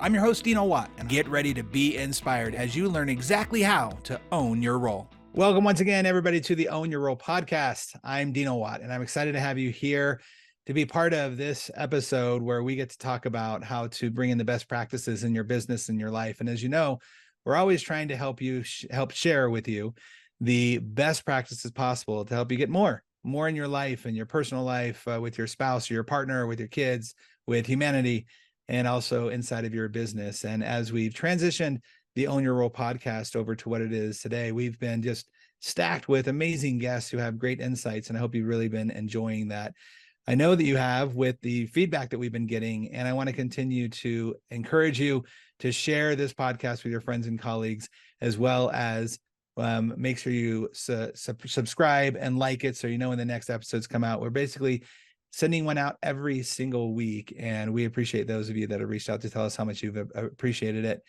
I'm your host, Dino Watt, and get ready to be inspired as you learn exactly how to own your role. Welcome once again, everybody, to the Own Your Role podcast. I'm Dino Watt, and I'm excited to have you here to be part of this episode where we get to talk about how to bring in the best practices in your business and your life. And as you know, we're always trying to help you help share with you the best practices possible to help you get more in your life and your personal life, with your spouse or your partner, with your kids, with humanity, and also inside of your business. And as we've transitioned the Own Your Role podcast over to what it is today, we've been just stacked with amazing guests who have great insights, and I hope you've really been enjoying that. I know that you have with the feedback that we've been getting, and I want to continue to encourage you to share this podcast with your friends and colleagues, as well as make sure you subscribe and like it so you know when the next episodes come out. We're basically sending one out every single week, and we appreciate those of you that have reached out to tell us how much you've appreciated it.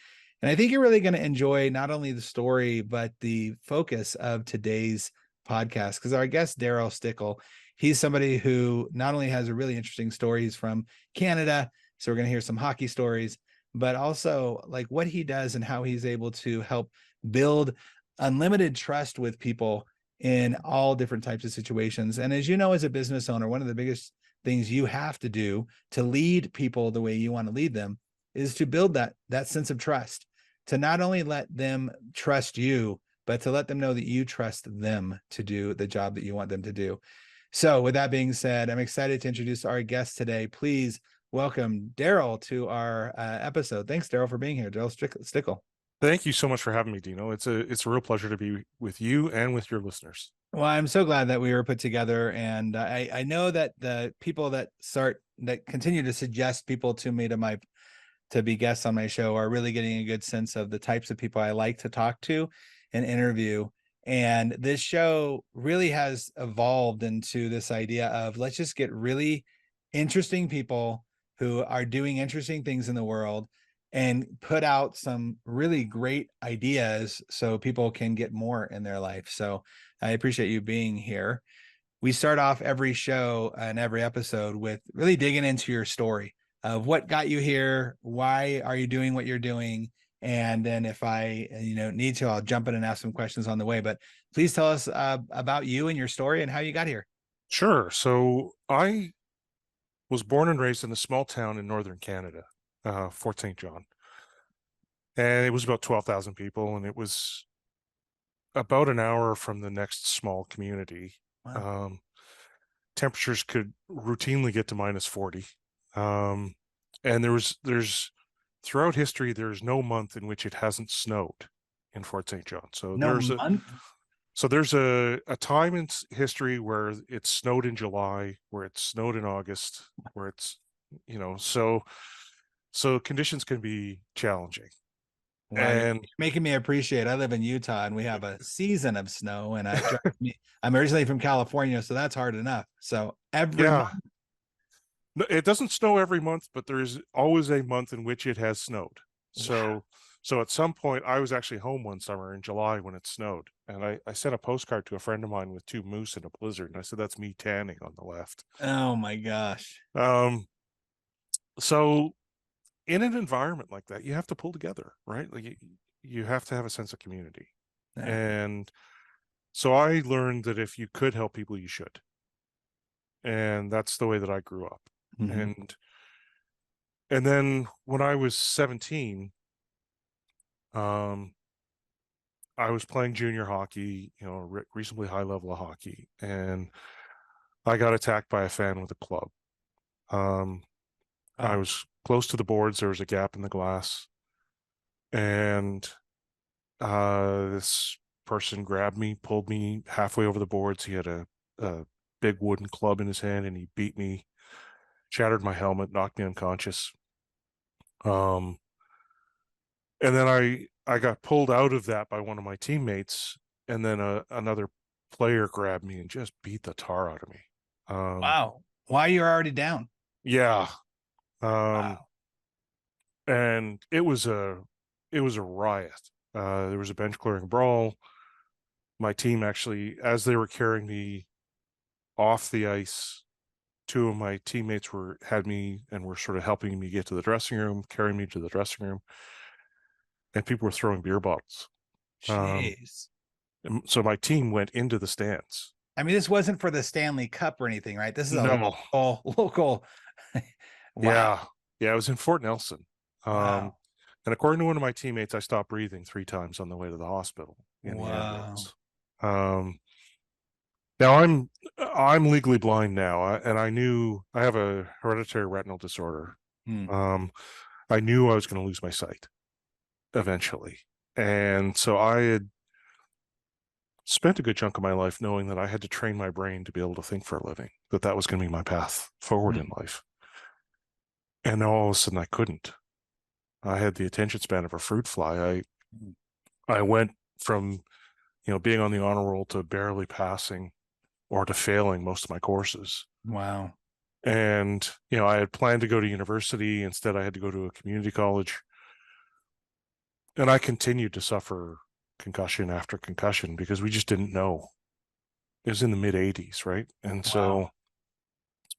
And I think you're really going to enjoy not only the story, but the focus of today's podcast, because our guest, Darryl Stickel, he's somebody who not only has a really interesting story. He's from Canada, so we're going to hear some hockey stories, but also like what he does and how he's able to help build unlimited trust with people in all different types of situations. And as you know, as a business owner, one of the biggest things you have to do to lead people the way you want to lead them is to build that sense of trust, to not only let them trust you, but to let them know that you trust them to do the job that you want them to do. So with that being said, I'm excited to introduce our guest today. Please welcome Darryl to our episode. Thanks, Darryl, for being here. Darryl Stickel. Thank you so much for having me, Dino. It's a real pleasure to be with you and with your listeners. Well, I'm so glad that we were put together, and I know that the people that continue to suggest people to me to be guests on my show are really getting a good sense of the types of people I like to talk to and interview. And this show really has evolved into this idea of let's just get really interesting people who are doing interesting things in the world and put out some really great ideas so people can get more in their life. So I appreciate you being here. We start off every show and every episode with really digging into your story of what got you here, why are you doing what you're doing, and then if I need to, I'll jump in and ask some questions on the way. But please tell us about you and your story and how you got here. Sure. So I was born and raised in a small town in northern Canada, Fort St. John. And it was about 12,000 people, and it was about an hour from the next small community. Wow. Temperatures could routinely get to minus 40. And there's throughout history, there's no month in which it hasn't snowed in Fort St. John. So there's a time in history where it snowed in July, where it snowed in August, where it's, so conditions can be challenging. Wow, and you're making me appreciate. I live in Utah, and we have a season of snow. And I'm originally from California, so that's hard enough. So every month. No, it doesn't snow every month, but there's always a month in which it has snowed. Wow. So at some point, I was actually home one summer in July when it snowed, and I sent a postcard to a friend of mine with 2 moose in a blizzard, and I said, "That's me tanning on the left." Oh my gosh. So in an environment like that, you have to pull together, right? Like you have to have a sense of community. Yeah. And so I learned that if you could help people, you should. And that's the way that I grew up. Mm-hmm. And then when I was 17, I was playing junior hockey, reasonably high level of hockey, and I got attacked by a fan with a club. I was close to the boards. There was a gap in the glass, and this person grabbed me, pulled me halfway over the boards. He had a big wooden club in his hand, and he beat me, shattered my helmet, knocked me unconscious. And then I got pulled out of that by one of my teammates, and then another player grabbed me and just beat the tar out of me. Wow. Why you're already down? Yeah. Wow. And it was a riot. There was a bench clearing brawl. My team actually, as they were carrying me off the ice two of my teammates had me and were sort of helping me get to the dressing room, carrying me to the dressing room, and people were throwing beer bottles. Jeez. So my team went into the stands. I mean, this wasn't for the Stanley Cup or anything, right? This is a No. local. Wow. Yeah, it was in Fort Nelson. Wow. And according to one of my teammates, I stopped breathing 3 times on the way to the hospital in the Wow. ambulance. Now I'm legally blind now, and I knew I have a hereditary retinal disorder. I knew I was going to lose my sight eventually, and so I had spent a good chunk of my life knowing that I had to train my brain to be able to think for a living, that was going to be my path forward in life. And now all of a sudden I couldn't. I had the attention span of a fruit fly. I went from, being on the honor roll to barely passing or to failing most of my courses. Wow. And, I had planned to go to university. Instead, I had to go to a community college. And I continued to suffer concussion after concussion because we just didn't know. It was in the mid 80s, right? And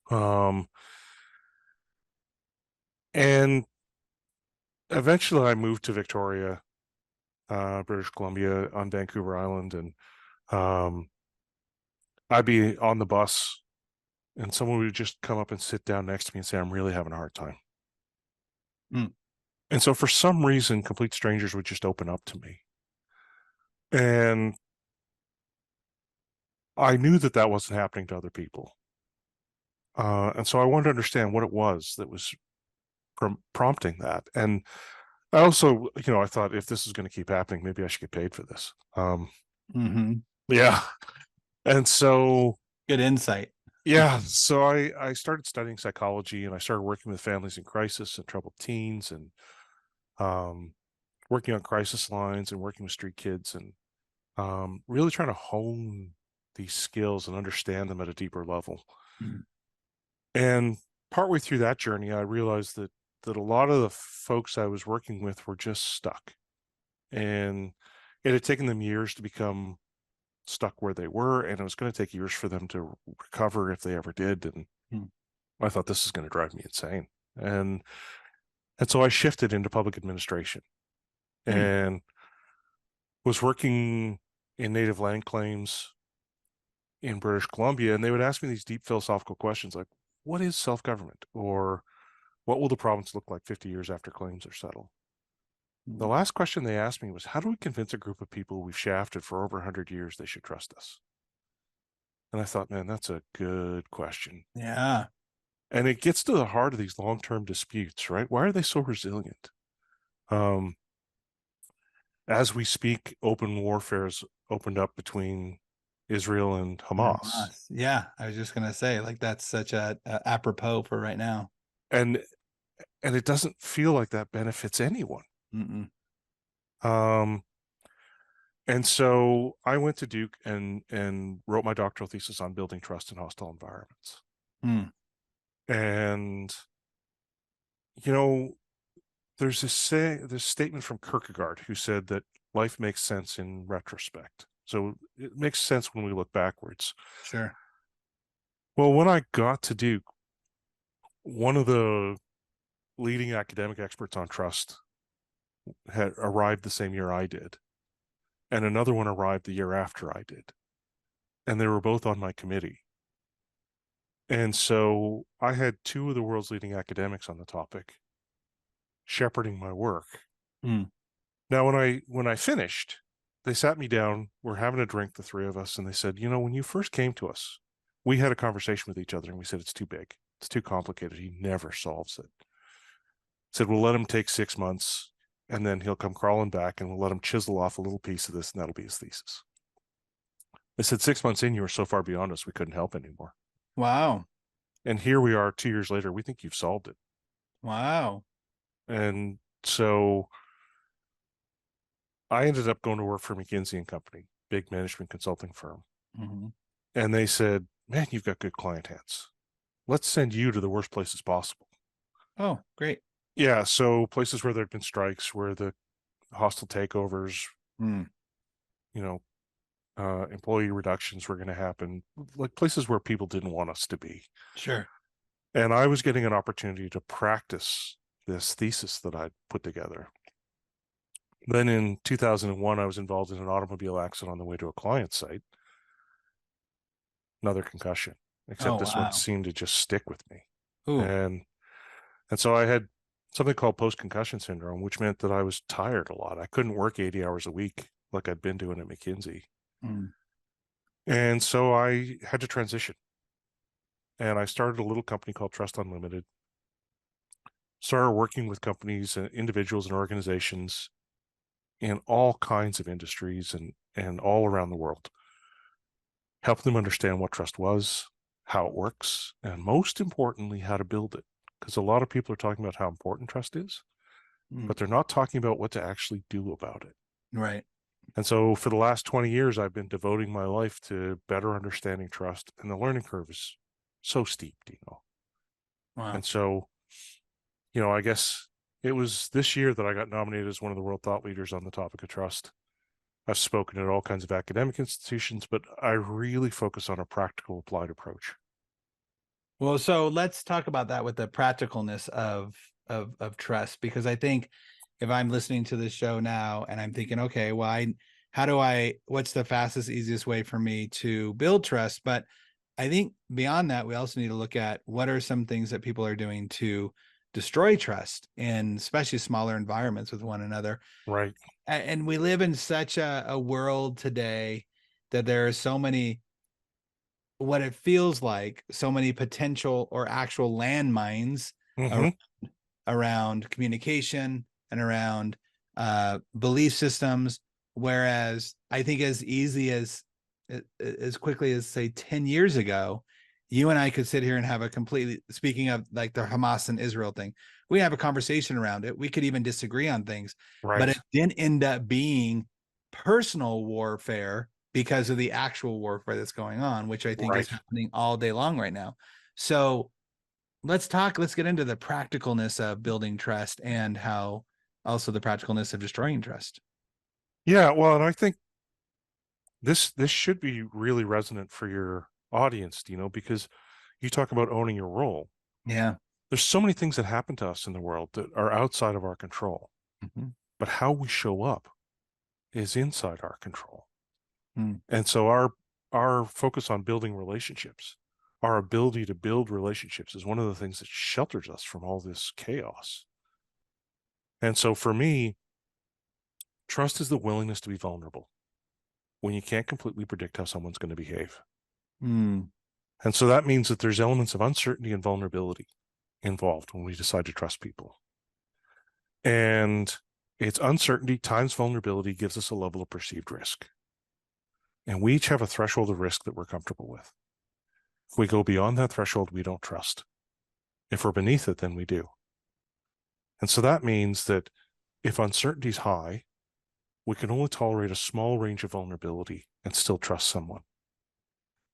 Wow. and eventually I moved to Victoria, British Columbia, on Vancouver Island, and I'd be on the bus and someone would just come up and sit down next to me and say, I'm really having a hard time. And so for some reason, complete strangers would just open up to me. And I knew that wasn't happening to other people. And so I wanted to understand what it was that was prompting that. And I also, I thought, if this is going to keep happening, maybe I should get paid for this. Yeah. And so good insight. Yeah. So I started studying psychology, and I started working with families in crisis and troubled teens, and working on crisis lines and working with street kids, and really trying to hone these skills and understand them at a deeper level. And partway through that journey, I realized that a lot of the folks I was working with were just stuck, and it had taken them years to become stuck where they were, and it was going to take years for them to recover if they ever did. And I thought, this is going to drive me insane. And so I shifted into public administration and was working in native land claims in British Columbia. And they would ask me these deep philosophical questions like, what is self-government? Or what will the province look like 50 years after claims are settled? The last question they asked me was, how do we convince a group of people we've shafted for over 100 years they should trust us? And I thought, man, that's a good question. Yeah. And it gets to the heart of these long-term disputes, right? Why are they so resilient? As we speak, open warfare has opened up between Israel and Hamas. Yeah, I was just going to say, like, that's such a apropos for right now. And it doesn't feel like that benefits anyone. And so I went to Duke and wrote my doctoral thesis on building trust in hostile environments. And, there's this statement from Kierkegaard who said that life makes sense in retrospect. So it makes sense when we look backwards. Sure. Well, when I got to Duke, one of the leading academic experts on trust had arrived the same year I did, and another one arrived the year after I did, and they were both on my committee. And so I had two of the world's leading academics on the topic shepherding my work. Now, when I finished, they sat me down, we're having a drink, the three of us, and they said, when you first came to us, we had a conversation with each other, and we said, it's too big, it's too complicated, he never solves it. Said, we'll let him take 6 months, and then he'll come crawling back, and we'll let him chisel off a little piece of this, and that'll be his thesis. They said, 6 months in, you were so far beyond us, we couldn't help anymore. Wow. And here we are 2 years later, we think you've solved it. Wow. And so I ended up going to work for McKinsey and Company, big management consulting firm. And they said, man, you've got good client hands. Let's send you to the worst places possible. Oh, great. Yeah. So places where there'd been strikes, where the hostile takeovers, employee reductions were going to happen, like places where people didn't want us to be. Sure. And I was getting an opportunity to practice this thesis that I'd put together. Then in 2001, I was involved in an automobile accident on the way to a client site. Another concussion, except Oh, this one wow. seemed to just stick with me. Ooh. And so I had something called post-concussion syndrome, which meant that I was tired a lot. I couldn't work 80 hours a week like I'd been doing at McKinsey. Mm. And so I had to transition. And I started a little company called Trust Unlimited. Started working with companies and individuals and organizations in all kinds of industries and all around the world. Help them understand what trust was, how it works, and most importantly, how to build it. Because a lot of people are talking about how important trust is, Mm. but they're not talking about what to actually do about it. Right. And so for the last 20 years, I've been devoting my life to better understanding trust, and the learning curve is so steep, Wow. And so, I guess it was this year that I got nominated as one of the world thought leaders on the topic of trust. I've spoken at all kinds of academic institutions, but I really focus on a practical applied approach. Well, so let's talk about that with the practicalness of trust, because I think if I'm listening to this show now and I'm thinking, okay, well, what's the fastest, easiest way for me to build trust? But I think beyond that, we also need to look at what are some things that people are doing to destroy trust in especially smaller environments with one another. Right. And we live in such a world today that there are so many, what it feels like, so many potential or actual landmines Mm-hmm. around communication and around belief systems. Whereas I think as quickly as say 10 years ago, you and I could sit here and have a completely, speaking of like the Hamas and Israel thing, we have a conversation around it. We could even disagree on things, but Right. it didn't end up being personal warfare because of the actual warfare that's going on, which I think is Right. happening all day long right now. So let's get into the practicalness of building trust and how also the practicalness of destroying trust. Yeah. Well, and I think this should be really resonant for your audience, because you talk about owning your role. Yeah. There's so many things that happen to us in the world that are outside of our control, Mm-hmm. but how we show up is inside our control. Mm. And so our focus on building relationships, our ability to build relationships is one of the things that shelters us from all this chaos. And so for me, trust is the willingness to be vulnerable when you can't completely predict how someone's going to behave. Mm. And so that means that there's elements of uncertainty and vulnerability involved when we decide to trust people. And it's uncertainty times vulnerability gives us a level of perceived risk. And we each have a threshold of risk that we're comfortable with. If we go beyond that threshold, we don't trust. If we're beneath it, then we do. And so that means that if uncertainty is high, we can only tolerate a small range of vulnerability and still trust someone.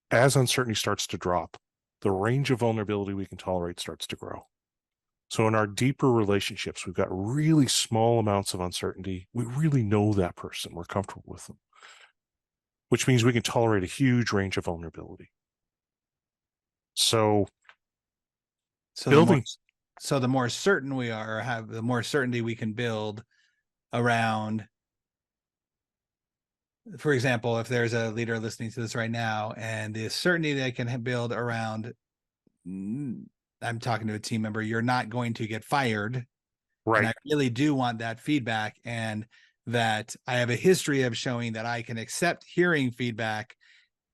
As uncertainty starts to drop, the range of vulnerability we can tolerate starts to grow. So in our deeper relationships, we've got really small amounts of uncertainty. We really know that person. We're comfortable with them, which means we can tolerate a huge range of vulnerability. So So building, the more certain we are, have the more certainty we can build around, for example, if there's a leader listening to this right now and the certainty they can build around, I'm talking to a team member, you're not going to get fired. And right, I really do want that feedback, and that I have a history of showing that I can accept hearing feedback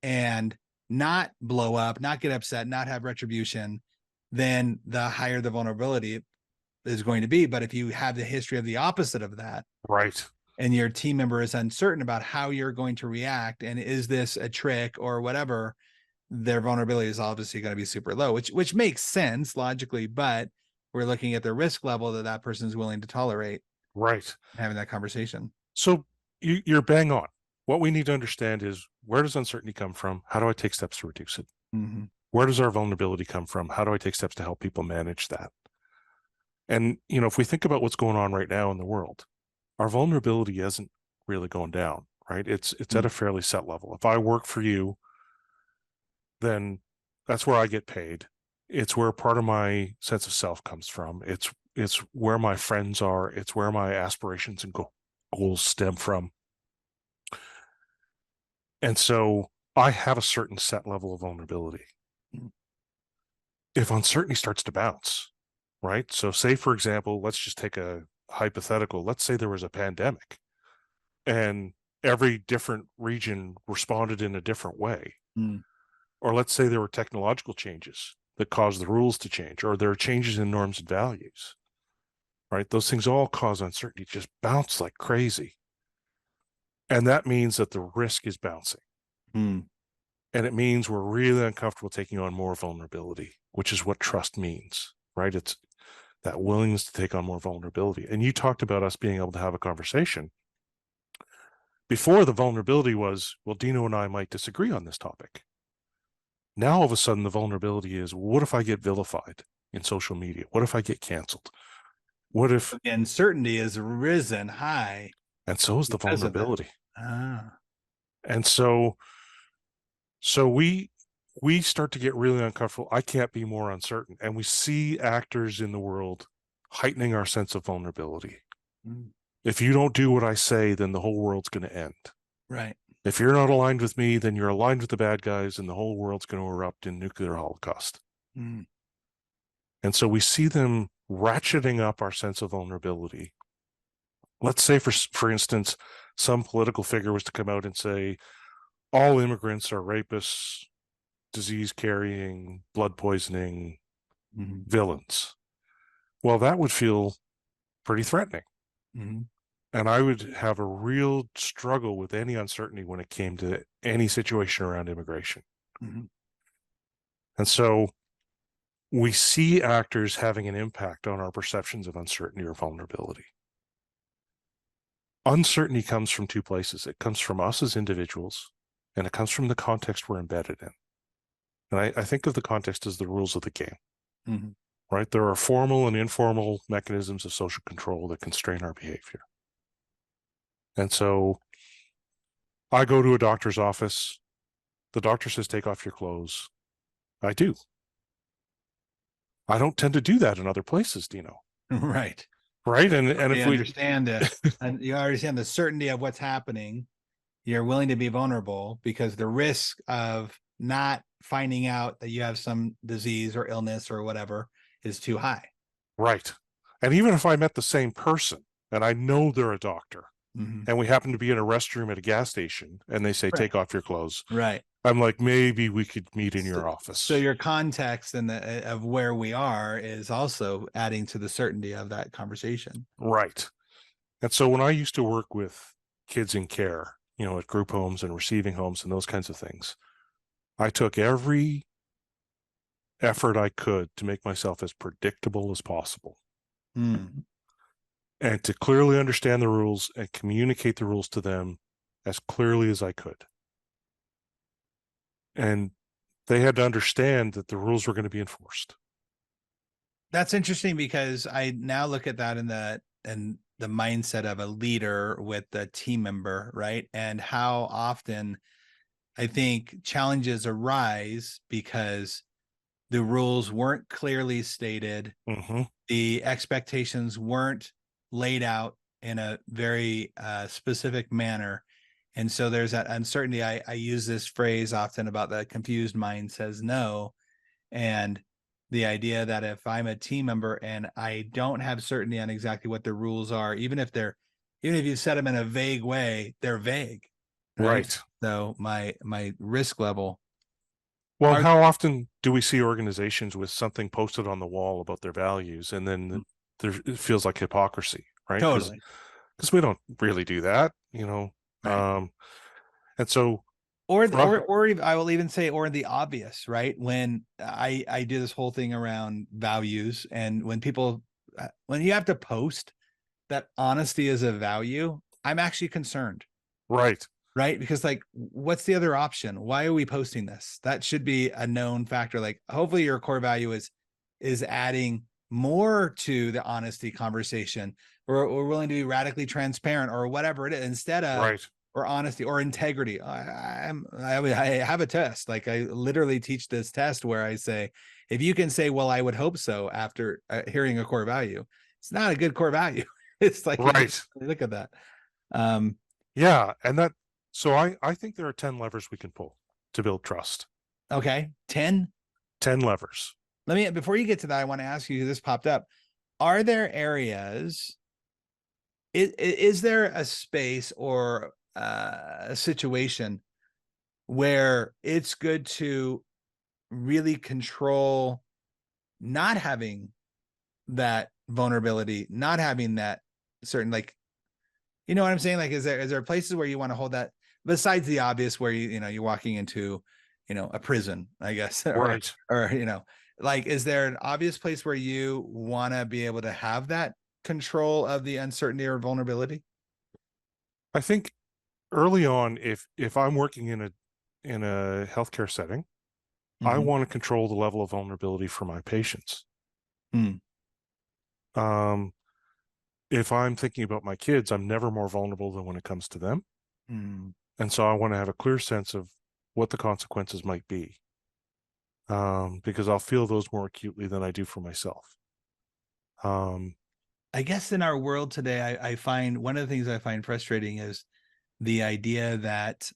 and not blow up, not get upset, not have retribution, then the higher the vulnerability is going to be. But if you have the history of the opposite of that, right, and your team member is uncertain about how you're going to react, and is this a trick or whatever, their vulnerability is obviously going to be super low, which makes sense logically, but we're looking at the risk level that person is willing to tolerate right. having that conversation. So you're bang on. What we need to understand is, where does uncertainty come from? How do I take steps to reduce it? Mm-hmm. Where does our vulnerability come from? How do I take steps to help people manage that? And, if we think about what's going on right now in the world, our vulnerability isn't really going down, right? It's at a fairly set level. If I work for you, then that's where I get paid. It's where part of my sense of self comes from. It's where my friends are. It's where my aspirations and goals stem from. And so I have a certain set level of vulnerability. If uncertainty starts to bounce, right? So say, for example, let's just take a hypothetical. Let's say there was a pandemic and every different region responded in a different way. Or let's say there were technological changes that caused the rules to change, or there are changes in norms and values, right? Those things all cause uncertainty, just bounce like crazy. And that means that the risk is bouncing. And it means we're really uncomfortable taking on more vulnerability, which is what trust means, right? It's that willingness to take on more vulnerability. And you talked about us being able to have a conversation. Before, the vulnerability was, well, Dino and I might disagree on this topic. Now, all of a sudden, the vulnerability is, what if I get vilified in social media? What if I get canceled? What if... The uncertainty is risen high. And so is the vulnerability. And so we start to get really uncomfortable. I can't be more uncertain. And we see actors in the world heightening our sense of vulnerability. If you don't do what I say, then the whole world's going to end. Right. If you're not aligned with me, then you're aligned with the bad guys, and the whole world's going to erupt in nuclear holocaust. And so we see them ratcheting up our sense of vulnerability. Let's say, for instance, some political figure was to come out and say, all immigrants are rapists, disease-carrying, blood poisoning villains. Well, that would feel pretty threatening. And I would have a real struggle with any uncertainty when it came to any situation around immigration. And so we see actors having an impact on our perceptions of uncertainty or vulnerability. Uncertainty comes from two places. It comes from us as individuals, and it comes from the context we're embedded in. And I think of the context as the rules of the game, right? There are formal and informal mechanisms of social control that constrain our behavior. And so I go to a doctor's office. The doctor says, take off your clothes. I do. I don't tend to do that in other places, Dino. Right. Right. And if we understand and you understand the certainty of what's happening, you're willing to be vulnerable because the risk of not finding out that you have some disease or illness or whatever is too high. Right. And even if I met the same person and I know they're a doctor, and we happen to be in a restroom at a gas station and they say, take off your clothes. Right. I'm like, maybe we could meet in your office. So your context and of where we are is also adding to the certainty of that conversation. Right. And so when I used to work with kids in care, at group homes and receiving homes and those kinds of things, I took every effort I could to make myself as predictable as possible. And to clearly understand the rules and communicate the rules to them as clearly as I could. And they had to understand that the rules were going to be enforced. That's interesting because I now look at that in the mindset of a leader with a team member, right? And how often I think challenges arise because the rules weren't clearly stated. The expectations weren't laid out in a very specific manner. And so there's that uncertainty. I use this phrase often about the confused mind says no. And the idea that if I'm a team member and I don't have certainty on exactly what the rules are, even if you set them in a vague way, they're vague. Right. So my risk level. Well, how often do we see organizations with something posted on the wall about their values and then it feels like hypocrisy, right? Totally. Because we don't really do that, Right. And so, or I will even say, or the obvious, right? When I do this whole thing around values, and when you have to post that honesty is a value, I'm actually concerned. Right. Right. Because what's the other option? Why are we posting this? That should be a known factor. Hopefully your core value is adding more to the honesty conversation, or we're willing to be radically transparent or whatever it is, instead of or honesty or integrity. I have a test. Like I literally teach this test where I say, if you can say, well, I would hope so after hearing a core value, it's not a good core value. It's like, you Right. look at that. Yeah. So I think there are 10 levers we can pull to build trust. Okay. 10. 10 levers. Before you get to that, I want to ask you, this popped up. Are there areas, is there a space or a situation where it's good to really control not having that vulnerability, not having that certain, like, you know what I'm saying? Like, is there places where you want to hold that besides the obvious where you're walking into, a prison, I guess, Right. or, like, is there an obvious place where you want to be able to have that control of the uncertainty or vulnerability? I think early on, if I'm working in a healthcare setting, I Mm-hmm. want to control the level of vulnerability for my patients. Mm. If I'm thinking about my kids, I'm never more vulnerable than when it comes to them. Mm. And so I want to have a clear sense of what the consequences might be, because I'll feel those more acutely than I do for myself. I guess in our world today, I find one of the things I find frustrating is the idea that,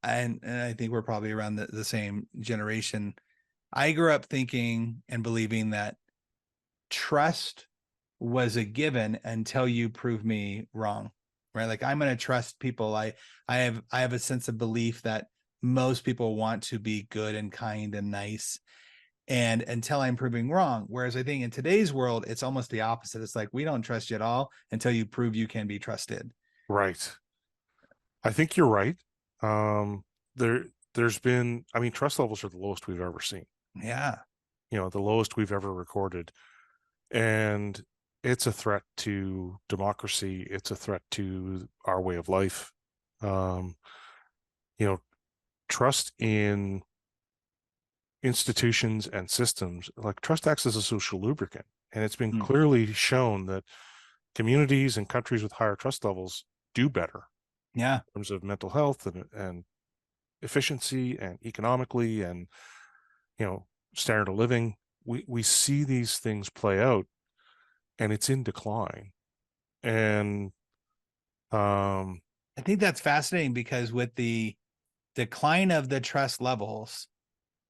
and I think we're probably around the same generation. I grew up thinking and believing that trust was a given until you prove me wrong, right? Like, I'm going to trust people. I have a sense of belief that most people want to be good and kind and nice, and until I'm proving wrong. Whereas I think in today's world, it's almost the opposite. It's like, we don't trust you at all until you prove you can be trusted. Right. I think you're right. Um, there's been, I mean, trust levels are the lowest we've ever seen. Yeah. The lowest we've ever recorded. And it's a threat to democracy. It's a threat to our way of life. Um, you know, trust in institutions and systems, like trust acts as a social lubricant. And it's been Mm. clearly shown that communities and countries with higher trust levels do better Yeah. in terms of mental health and efficiency and economically and, standard of living. We see these things play out, and it's in decline. And I think that's fascinating because with the decline of the trust levels,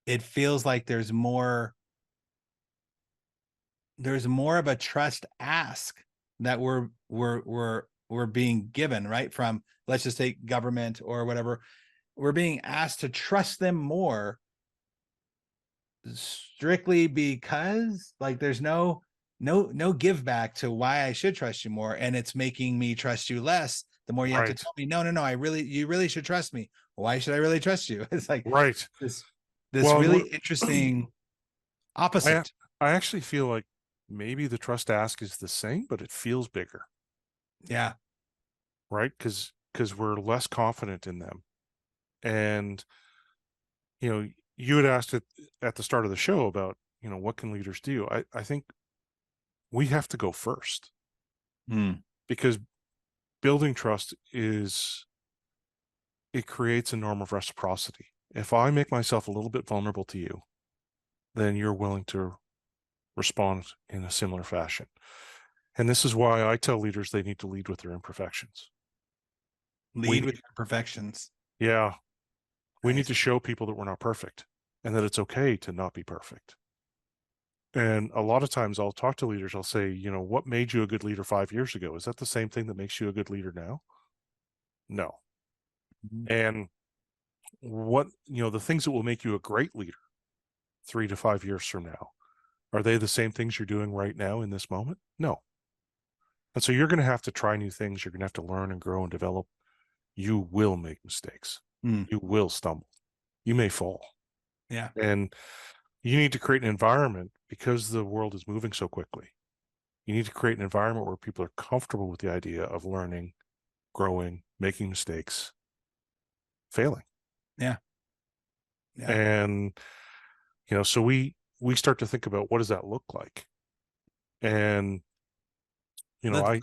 it feels like there's more of a trust ask that we're being given, right? From, let's just take government or whatever. We're being asked to trust them more strictly because, like, there's no give back to why I should trust you more, and it's making me trust you less the more you have to right, tell me, no, you really should trust me. Why should I really trust you? It's like right. this Well, and really we're interesting I opposite. I actually feel like maybe the trust ask is the same, but it feels bigger, Yeah. right? Because we're less confident in them. And you had asked it at the start of the show about what can leaders do. I think we have to go first, Hmm. because building trust it creates a norm of reciprocity. If I make myself a little bit vulnerable to you, then you're willing to respond in a similar fashion. And this is why I tell leaders they need to lead with their imperfections. We Lead with need, your perfections. yeah, we need Nice. to show people that we're not perfect and that it's okay to not be perfect. And a lot of times I'll talk to leaders, I'll say, what made you a good leader 5 years ago? Is that the same thing that makes you a good leader now? No. Mhm. And the things that will make you a great leader 3 to 5 years from now, are they the same things you're doing right now in this moment? No. And so you're going to have to try new things. You're going to have to learn and grow and develop. You will make mistakes. Mm. You will stumble. You may fall. Yeah. And you need to create an environment, because the world is moving so quickly. You need to create an environment where people are comfortable with the idea of learning, growing, making mistakes, failing. Yeah. Yeah. And, so we start to think about, what does that look like? And, Let's I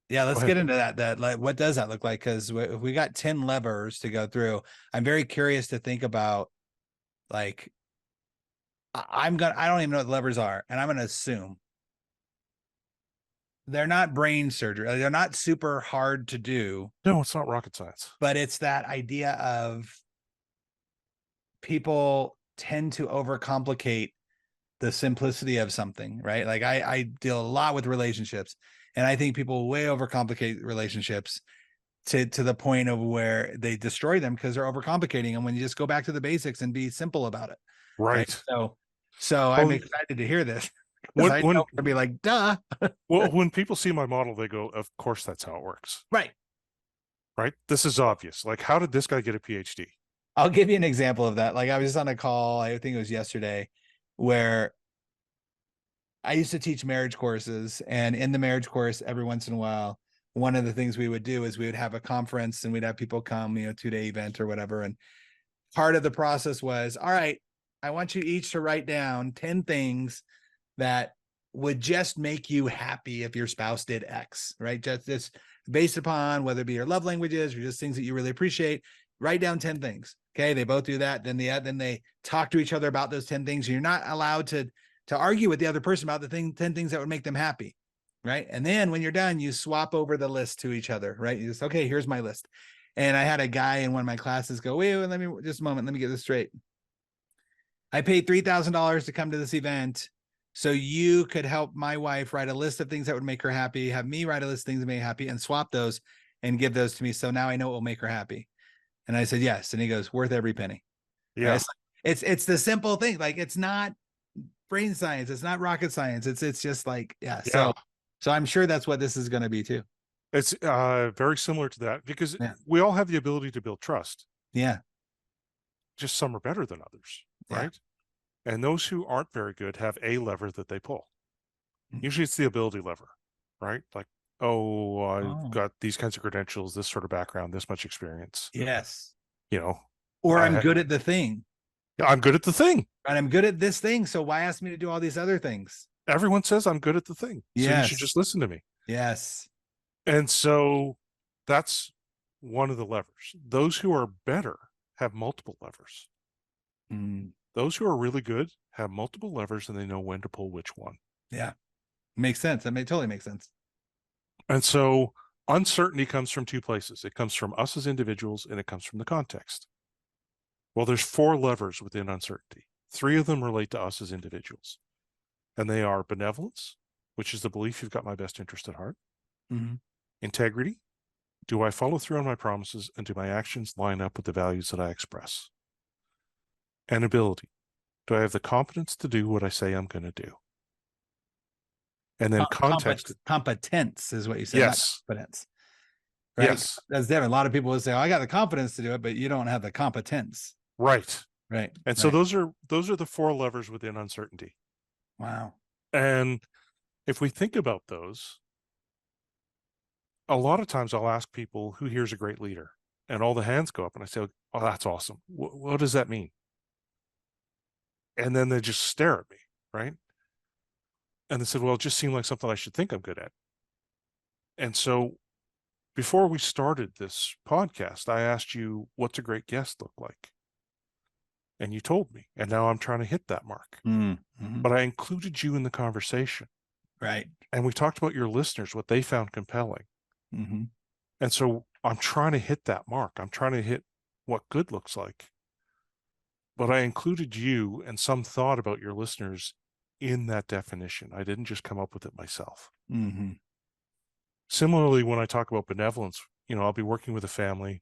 Yeah, Go let's ahead. get into that. Like, what does that look like? Because we got 10 levers to go through. I'm very curious to think about, like, I don't even know what the levers are, and I'm gonna assume they're not brain surgery. They're not super hard to do, No, it's not rocket science. but it's that idea of people tend to overcomplicate the simplicity of something, right? Like I deal a lot with relationships, and I think people way overcomplicate relationships to the point of where they destroy them because they're overcomplicating them when you just go back to the basics and be simple about it. Right. Right. So I'm Well, excited to hear this because when I when know to be like, duh. well, when people see my model, they go, "Of course, that's how it works." Right. Right? This is obvious. Like, how did this guy get a PhD? I'll give you an example of that. Like I was just on a call, I think it was yesterday, where I used to teach marriage courses, and in the marriage course, every once in a while, one of the things we would do is we would have a conference and we'd have people come, 2-day event or whatever. And part of the process was, all right, I want you each to write down 10 things that would just make you happy if your spouse did X, right? Just based upon whether it be your love languages or just things that you really appreciate. Write down 10 things. Okay. They both do that. Then they talk to each other about those 10 things. You're not allowed to argue with the other person about the 10 things that would make them happy. Right. And then when you're done, you swap over the list to each other, right? You just, okay, here's my list. And I had a guy in one of my classes go, wait, let me just a moment. Let me get this straight. I paid $3,000 to come to this event so you could help my wife write a list of things that would make her happy, have me write a list of things that make her happy, and swap those and give those to me. So now I know what will make her happy. And I said, yes. And he goes, worth every penny. Yeah. Right? It's the simple thing. Like, it's not brain science. It's not rocket science. It's just like, yeah. Yeah. So I'm sure that's what this is going to be too. It's very similar to that because Yeah. we all have the ability to build trust. Yeah. Just some are better than others, Yeah. right? And those who aren't very good have a lever that they pull. Usually it's the ability lever, right? Like, oh, I've got these kinds of credentials, this sort of background, this much experience. Yes. Or I'm good at the thing. I'm good at the thing. And I'm good at this thing. So why ask me to do all these other things? Everyone says I'm good at the thing. So you should just listen to me. Yes. And so that's one of the levers. Those who are better have multiple levers. Those who are really good have multiple levers and they know when to pull which one. Yeah. Makes sense. That totally makes sense. And so uncertainty comes from two places. It comes from us as individuals and it comes from the context. Well, there's 4 levers within uncertainty. 3 of them relate to us as individuals. And they are benevolence, which is the belief you've got my best interest at heart. Integrity. Do I follow through on my promises and do my actions line up with the values that I express? And ability. Do I have the competence to do what I say I'm going to do? And then context. Competence is what you say. Yes. Not competence. Right? Yes. That's different. A lot of people will say, oh, I got the confidence to do it, but you don't have the competence. Right. Right. And so those are the 4 levers within uncertainty. Wow. And if we think about those, a lot of times I'll ask people, who here's a great leader? And all the hands go up and I say, oh, that's awesome. What does that mean? And then they just stare at me, right? And they said, well, it just seemed like something I should think I'm good at. And so before we started this podcast, I asked you, what's a great guest look like? And you told me, and now I'm trying to hit that mark. But I included you in the conversation. Right. And we talked about your listeners, what they found compelling. And so I'm trying to hit that mark. I'm trying to hit what good looks like. But I included you and some thought about your listeners in that definition. I didn't just come up with it myself. Similarly, when I talk about benevolence, I'll be working with a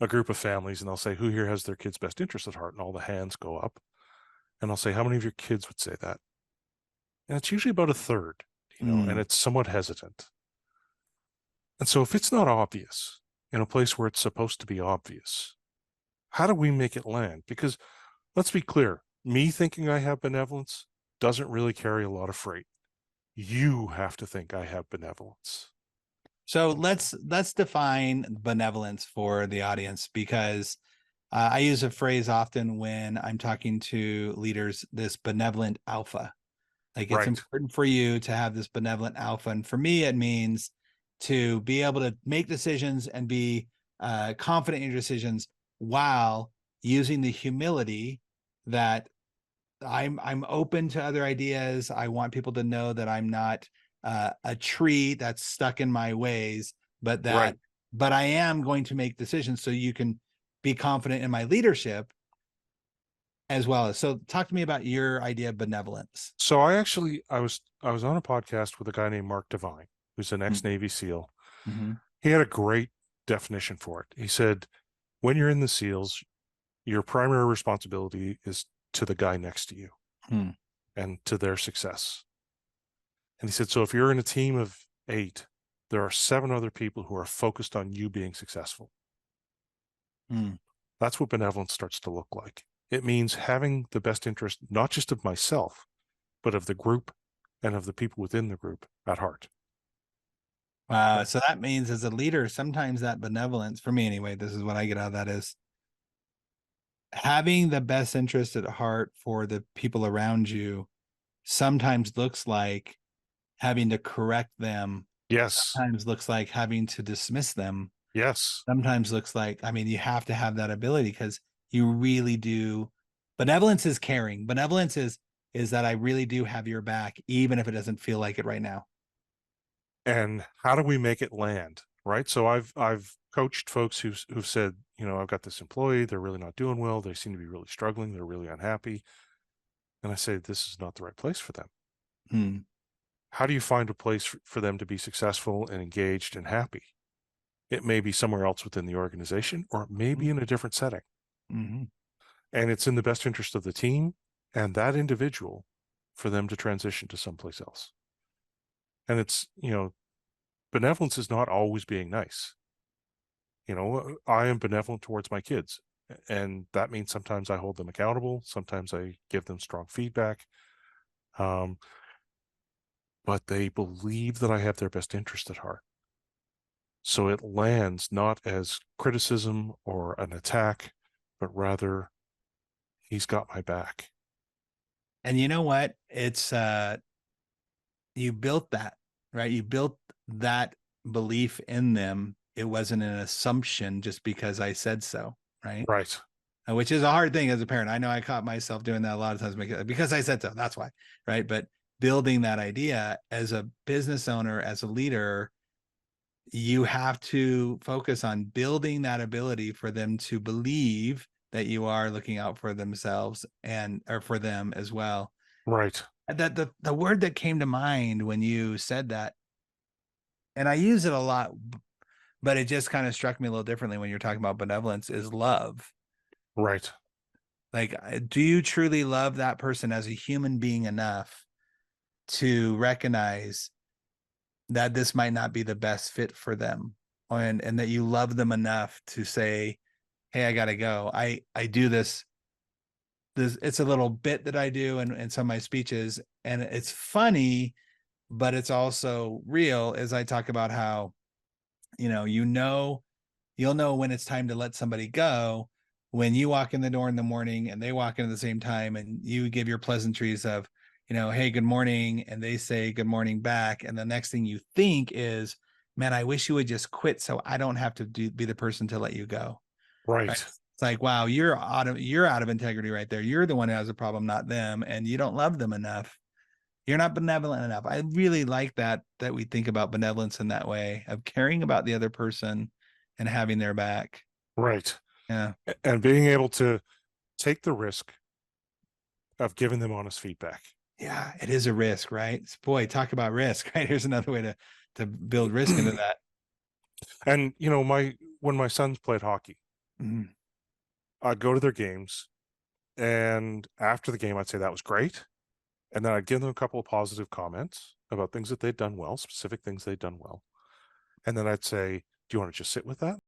group of families, and they'll say, who here has their kids' best interest at heart? And all the hands go up. And I'll say, how many of your kids would say that? And it's usually about a third, and it's somewhat hesitant. And so if it's not obvious in a place where it's supposed to be obvious, how do we make it land? Because let's be clear, me thinking I have benevolence doesn't really carry a lot of freight. You have to think I have benevolence. So let's define benevolence for the audience, because I use a phrase often when I'm talking to leaders, this benevolent alpha. Like it's Right. important for you to have this benevolent alpha. And for me, it means to be able to make decisions and be confident in your decisions while using the humility that I'm open to other ideas. I want people to know that I'm not a tree that's stuck in my ways, but Right. I am going to make decisions so you can be confident in my leadership as well. So talk to me about your idea of benevolence. So I was on a podcast with a guy named Mark Devine, who's an ex-Navy SEAL. Mm-hmm. He had a great definition for it. He said, when you're in the SEALs, your primary responsibility is to the guy next to you Hmm. and to their success. And he said, so if you're in a team of 8, there are 7 other people who are focused on you being successful. Hmm. That's what benevolence starts to look like. It means having the best interest, not just of myself, but of the group and of the people within the group at heart. Wow. So that means as a leader, sometimes that benevolence, for me anyway, this is what I get out of that, is having the best interest at heart for the people around you sometimes looks like having to correct them, Yes. sometimes looks like having to dismiss them, Yes. sometimes looks like, I mean, you have to have that ability because you really do. Benevolence is caring. Benevolence is that I really do have your back, even if it doesn't feel like it right now. And how do we make it land? Right. So I've coached folks who've said, I've got this employee, they're really not doing well. They seem to be really struggling. They're really unhappy. And I say, this is not the right place for them. Hmm. How do you find a place for them to be successful and engaged and happy? It may be somewhere else within the organization, or it may be in a different setting. Mm-hmm. And it's in the best interest of the team and that individual for them to transition to someplace else. And it's, benevolence is not always being nice. I am benevolent towards my kids, and that means sometimes I hold them accountable. Sometimes I give them strong feedback. But they believe that I have their best interest at heart. So it lands not as criticism or an attack, but rather, he's got my back. And you know what? It's you built that, right? You built that belief in them. It wasn't an assumption just because I said so, right? Right. Which is a hard thing as a parent. I know I caught myself doing that a lot of times because I said so. That's why, right? But building that idea as a business owner, as a leader, you have to focus on building that ability for them to believe that you are looking out for themselves and or for them as well. Right. That the word that came to mind when you said that, and I use it a lot, but it just kind of struck me a little differently when you're talking about benevolence, is love. Right. Like, do you truly love that person as a human being enough to recognize that this might not be the best fit for them, and that you love them enough to say, hey, I gotta go. I do this. It's a little bit that I do in some of my speeches, and it's funny, but it's also real as I talk about how, you'll know when it's time to let somebody go when you walk in the door in the morning and they walk in at the same time and you give your pleasantries of, hey, good morning, and they say good morning back, and the next thing you think is, man, I wish you would just quit so I don't have to be the person to let you go. Right? Right. It's like, wow, you're out of integrity right there. You're the one who has a problem, not them, and you don't love them enough. You're not benevolent enough. I really like that we think about benevolence in that way of caring about the other person and having their back. Right. Yeah. And being able to take the risk of giving them honest feedback. Yeah, it is a risk, right? Boy, talk about risk, right? Here's another way to build risk into that. And when my sons played hockey, Mhm. I'd go to their games, and after the game I'd say that was great. And then I'd give them a couple of positive comments about things that they'd done well, specific things they'd done well. And then I'd say, do you want to just sit with that?